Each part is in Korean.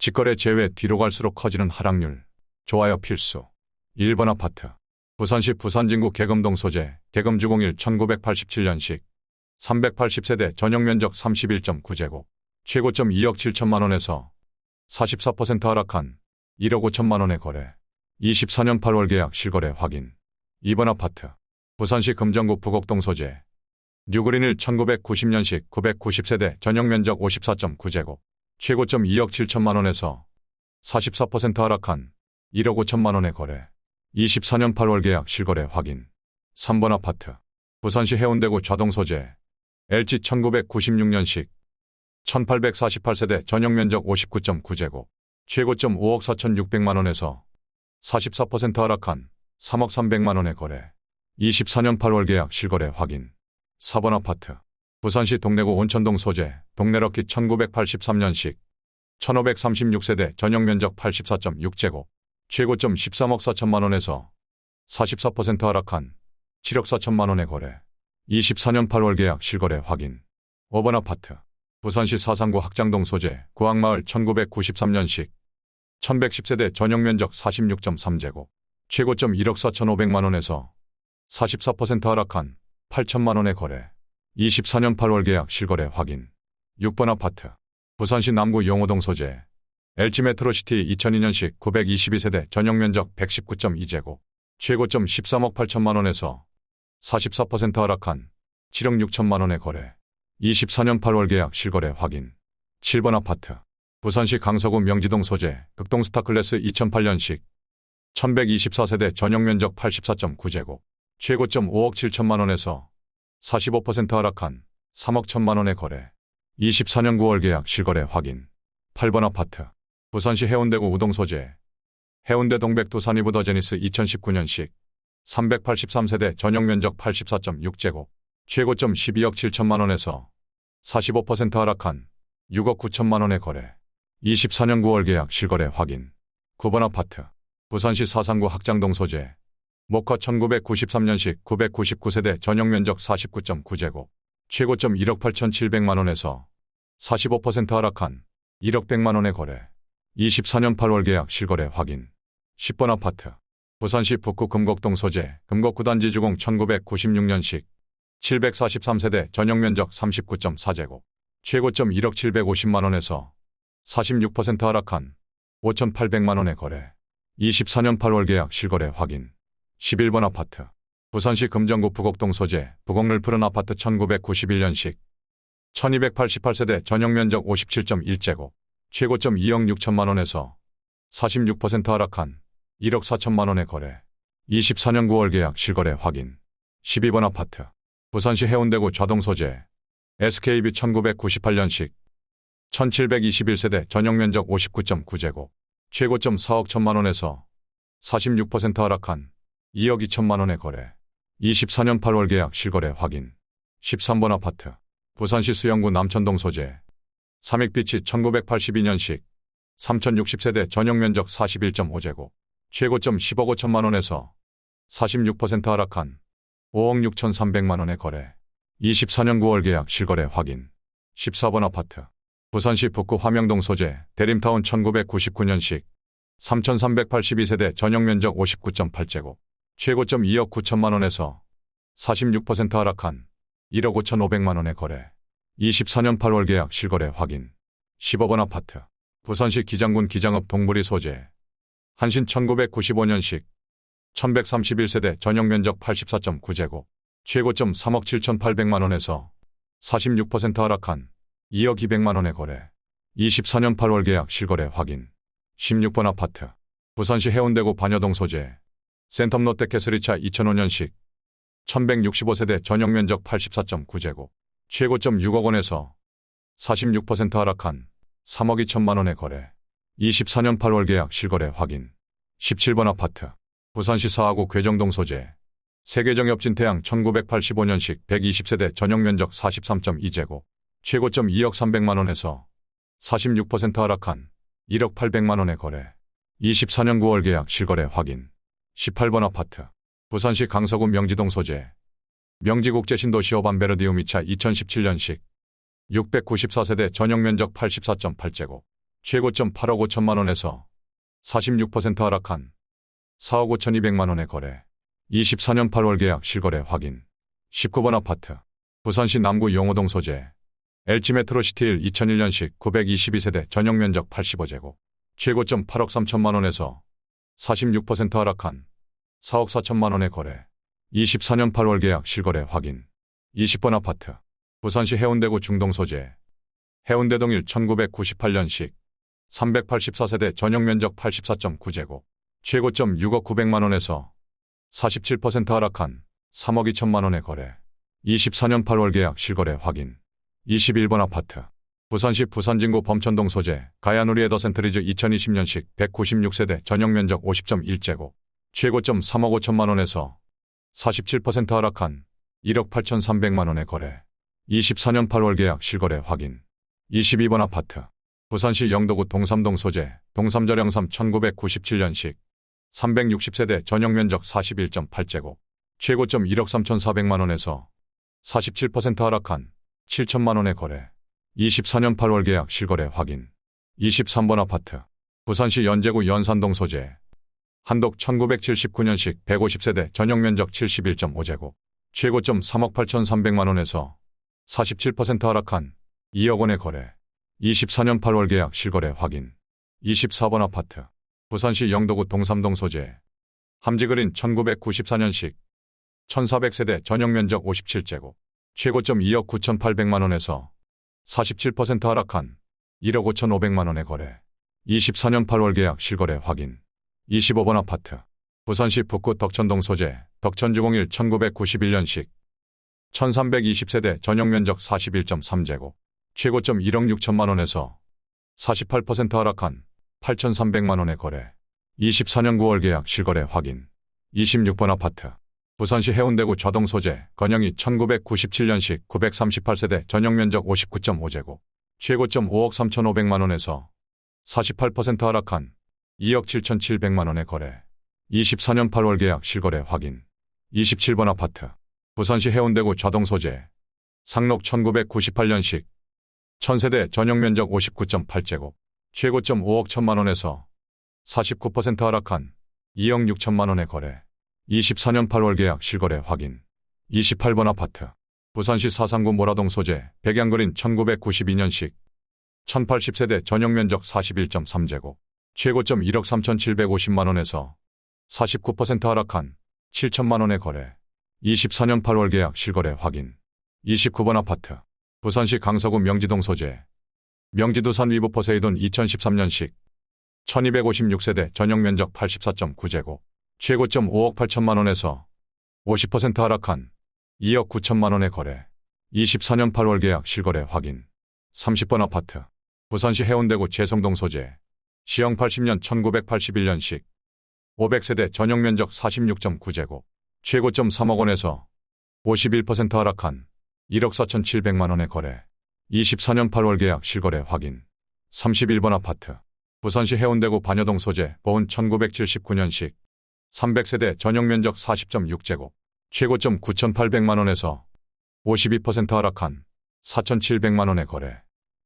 직거래 제외 뒤로 갈수록 커지는 하락률. 좋아요 필수. 1번 아파트. 부산시 부산진구 계금동 소재, 계금주공일 1987년식. 380세대 전용면적 31.9제곱. 최고점 2억 7천만 원에서 44% 하락한 1억 5천만 원의 거래. 24년 8월 계약 실거래 확인. 2번 아파트. 부산시 금정구 북옥동 소재. 뉴그린일 1990년식 990세대 전용면적 54.9제곱. 최고점 2억 7천만 원에서 44% 하락한 1억 5천만 원의 거래. 24년 8월 계약 실거래 확인. 3번 아파트. 부산시 해운대구 좌동 소재. LG 1996년식 1848세대 전용면적 59.9제곱. 최고점 5억 4,600만 원에서 44% 하락한 3억 300만 원의 거래. 24년 8월 계약 실거래 확인. 4번 아파트. 부산시 동래구 온천동 소재. 동래럭키 1983년식 1536세대 전용면적 84.6제곱. 최고점 13억 4천만 원에서 44% 하락한 7억 4천만 원의 거래. 24년 8월 계약 실거래 확인. 5번 아파트. 부산시 사상구 학장동 소재. 구항마을 1993년식 1110세대 전용면적 46.3제곱. 최고점 1억 4,500만 원에서 44% 하락한 8천만 원의 거래. 24년 8월 계약 실거래 확인. 6번 아파트. 부산시 남구 용호동 소재. LG 메트로시티 2002년식 922세대 전용면적 119.2제곱. 최고점 13억 8천만 원에서 44% 하락한 7억 6천만 원의 거래. 24년 8월 계약 실거래 확인. 7번 아파트. 부산시 강서구 명지동 소재. 극동 스타클래스 2008년식 1124세대 전용면적 84.9제곱. 최고점 5억 7천만 원에서 45% 하락한 3억 1천만 원의 거래. 24년 9월 계약 실거래 확인. 8번 아파트. 부산시 해운대구 우동 소재. 해운대 동백 두산이브 더 제니스 2019년식 383세대 전용면적 84.6제곱. 최고점 12억 7천만 원에서 45% 하락한 6억 9천만 원의 거래. 24년 9월 계약 실거래 확인. 9번 아파트. 부산시 사상구 학장동 소재. 목화 1993년식 999세대 전용면적 49.9제곱. 최고점 1억 8,700만 원에서 45% 하락한 1억 100만 원의 거래. 24년 8월 계약 실거래 확인. 10번 아파트. 부산시 북구 금곡동 소재. 금곡 9단지 주공 1996년식 743세대 전용면적 39.4제곱. 최고점 1억 750만 원에서 46% 하락한 5,800만 원의 거래. 24년 8월 계약 실거래 확인. 11번 아파트. 부산시 금정구 북옥동 소재. 북옥늘 푸른 아파트 1991년식 1288세대 전용면적 57.1제곱. 최고점 2억 6천만 원에서 46% 하락한 1억 4천만 원의 거래. 24년 9월 계약 실거래 확인. 12번 아파트. 부산시 해운대구 좌동 소재. SKB 1998년식 1721세대 전용면적 59.9제곱. 최고점 4억 1천만 원에서 46% 하락한 2억 2천만 원의 거래. 24년 8월 계약 실거래 확인. 13번 아파트. 부산시 수영구 남천동 소재. 삼익빛이 1982년식 3060세대 전용면적 41.5제곱. 최고점 10억 5천만 원에서 46% 하락한 5억 6,300만 원의 거래. 24년 9월 계약 실거래 확인. 14번 아파트. 부산시 북구 화명동 소재. 대림타운 1999년식 3382세대 전용면적 59.8제곱. 최고점 2억 9천만 원에서 46% 하락한 1억 5,500만 원의 거래. 24년 8월 계약 실거래 확인. 15번 아파트. 부산시 기장군 기장읍 동부리 소재. 한신 1995년식 1131세대 전용면적 84.9제곱. 최고점 3억 7,800만 원에서 46% 하락한 2억 200만 원의 거래. 24년 8월 계약 실거래 확인. 16번 아파트. 부산시 해운대구 반여동 소재. 센텀 롯데캐슬이차 2005년식 1165세대 전용면적 84.9제곱. 최고점 6억 원에서 46% 하락한 3억 2천만 원의 거래. 24년 8월 계약 실거래 확인. 17번 아파트. 부산시 사하구 괴정동 소재. 세계정협진태양 1985년식 120세대 전용면적 43.2제곱. 최고점 2억 300만 원에서 46% 하락한 1억 800만 원의 거래. 24년 9월 계약 실거래 확인. 18번 아파트. 부산시 강서구 명지동 소재. 명지국제신도시 어반베르디움 2차 2017년식 694세대 전용면적 84.8제곱. 최고점 8억 5천만 원에서 46% 하락한 4억 5천2백만 원의 거래. 24년 8월 계약 실거래 확인. 19번 아파트. 부산시 남구 용호동 소재. LG메트로시티 2001년식 922세대 전용 면적 85제곱. 최고점 8억 3천만 원에서 46% 하락한 4억 4천만 원의 거래. 24년 8월 계약 실거래 확인. 20번 아파트. 부산시 해운대구 중동 소재. 해운대동 1998년식 384세대 전용 면적 84.9제곱. 최고점 6억 9백만 원에서 47% 하락한 3억 2천만 원의 거래. 24년 8월 계약 실거래 확인. 21번 아파트. 부산시 부산진구 범천동 소재 가야누리 에더센트리즈 2020년식 196세대 전용 면적 50.1제곱. 최고점 3억 5천만 원에서 47% 하락한 1억 8천3백만 원의 거래. 24년 8월 계약 실거래 확인. 22번 아파트. 부산시 영도구 동삼동 소재 동삼저령삼 1997년식 360세대 전용 면적 41.8제곱. 최고점 1억 3천4백만 원에서 47% 하락한 7천만 원의 거래. 24년 8월 계약 실거래 확인. 23번 아파트. 부산시 연제구 연산동 소재 한독 1979년식 150세대 전용 면적 71.5제곱. 최고점 3억 8천3백만 원에서 47% 하락한 2억 원의 거래. 24년 8월 계약 실거래 확인. 24번 아파트. 부산시 영도구 동삼동 소재 함지그린 1994년식 1400세대 전용 면적 57제곱. 최고점 2억 9천8백만 원에서 47% 하락한 1억 5천5백만 원의 거래. 24년 8월 계약 실거래 확인. 25번 아파트. 부산시 북구 덕천동 소재 덕천주공일 1991년식 1320세대 전용 면적 41.3제곱. 최고점 1억 6천만 원에서 48% 하락한 8,300만 원의 거래. 24년 9월 계약 실거래 확인. 26번 아파트. 부산시 해운대구 좌동 소재 건영이 1997년식 938세대 전용 면적 59.5제곱. 최고점 5억 3,500만 원에서 48% 하락한 2억 7,700만 원의 거래. 24년 8월 계약 실거래 확인. 27번 아파트. 부산시 해운대구 좌동 소재 상록 1998년식 1000세대 전용 면적 59.8제곱. 최고점 5억 1천만 원에서 49% 하락한 2억 6천만 원의 거래. 24년 8월 계약 실거래 확인. 28번 아파트. 부산시 사상구 모라동 소재 백양그린 1992년식 1080세대 전용 면적 41.3제곱. 최고점 1억 3,750만 원에서 49% 하락한 7천만 원의 거래. 24년 8월 계약 실거래 확인. 29번 아파트. 부산시 강서구 명지동 소재 명지두산 위브 포세이돈 2013년식 1256세대 전용 면적 84.9제곱. 최고점 5억 8천만 원에서 50% 하락한 2억 9천만 원의 거래. 24년 8월 계약 실거래 확인. 30번 아파트. 부산시 해운대구 재성동 소재 시형 80년 1981년식 500세대 전용 면적 46.9제곱. 최고점 3억 원에서 51% 하락한 1억 4천7백만 원의 거래. 24년 8월 계약 실거래 확인. 31번 아파트. 부산시 해운대구 반여동 소재 보은 1979년식 300세대 전용 면적 40.6제곱. 최고점 9,800만 원에서 52% 하락한 4,700만 원의 거래.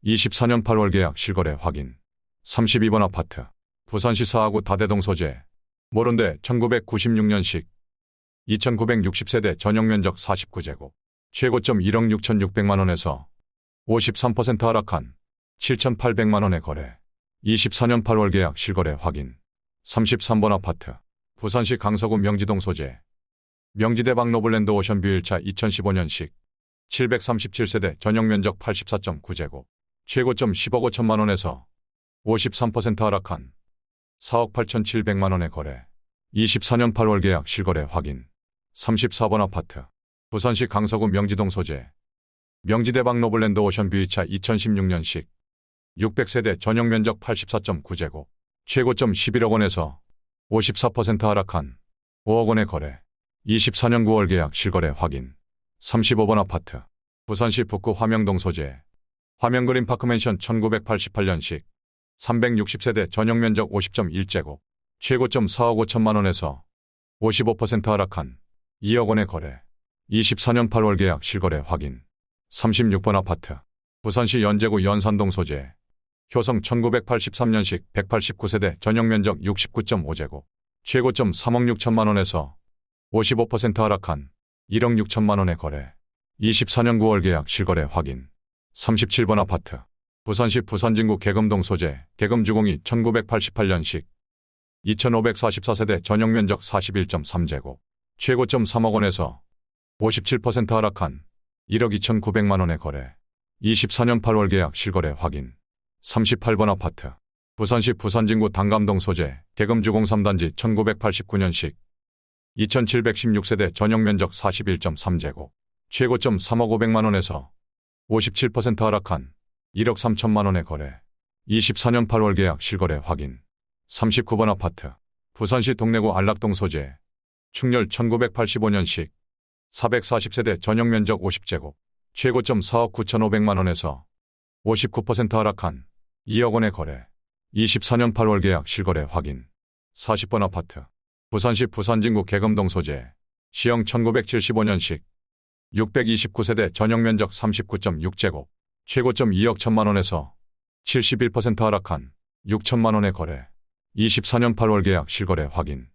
24년 8월 계약 실거래 확인. 32번 아파트. 부산시 사하구 다대동 소재 모론대 1996년식 2960세대 전용 면적 49제곱. 최고점 1억 6,600만 원에서 53% 하락한 7,800만 원의 거래. 24년 8월 계약 실거래 확인. 33번 아파트. 부산시 강서구 명지동 소재 명지대박 노블랜드 오션뷰 1차 2015년식 737세대 전용 면적 84.9제곱. 최고점 10억 5천만 원에서 53% 하락한 4억 8천7백만 원의 거래. 24년 8월 계약 실거래 확인. 34번 아파트. 부산시 강서구 명지동 소재 명지대박 노블랜드 오션뷰 2차 2016년식 600세대 전용 면적 84.9제곱. 최고점 11억 원에서 54% 하락한 5억 원의 거래. 24년 9월 계약 실거래 확인. 35번 아파트. 부산시 북구 화명동 소재 화명그린 파크맨션 1988년식 360세대 전용 면적 50.1제곱. 최고점 4억 5천만 원에서 55% 하락한 2억 원의 거래. 24년 8월 계약 실거래 확인. 36번 아파트. 부산시 연제구 연산동 소재 효성 1983년식 189세대 전용면적 69.5제곱. 최고점 3억 6천만 원에서 55% 하락한 1억 6천만 원에 거래. 24년 9월 계약 실거래 확인. 37번 아파트. 부산시 부산진구 계금동 소재 계금주공이 1988년식 2544세대 전용면적 41.3제곱. 최고점 3억 원에서 57% 하락한 1억 2,900만 원에 거래. 24년 8월 계약 실거래 확인. 38번 아파트. 부산시 부산진구 당감동 소재 계금주공 3단지 1989년식 2716세대 전용면적 41.3제곱. 최고점 3억 500만 원에서 57% 하락한 1억 3천만 원에 거래. 24년 8월 계약 실거래 확인. 39번 아파트. 부산시 동래구 안락동 소재 충렬 1985년식 440세대 전용면적 50제곱. 최고점 4억 9,500만 원에서 59% 하락한 2억 원에 거래. 24년 8월 계약 실거래 확인. 40번 아파트. 부산시 부산진구 계금동 소재 시형 1975년식 629세대 전용면적 39.6제곱. 최고점 2억 1천만 원에서 71% 하락한 6천만 원에 거래. 24년 8월 계약 실거래 확인.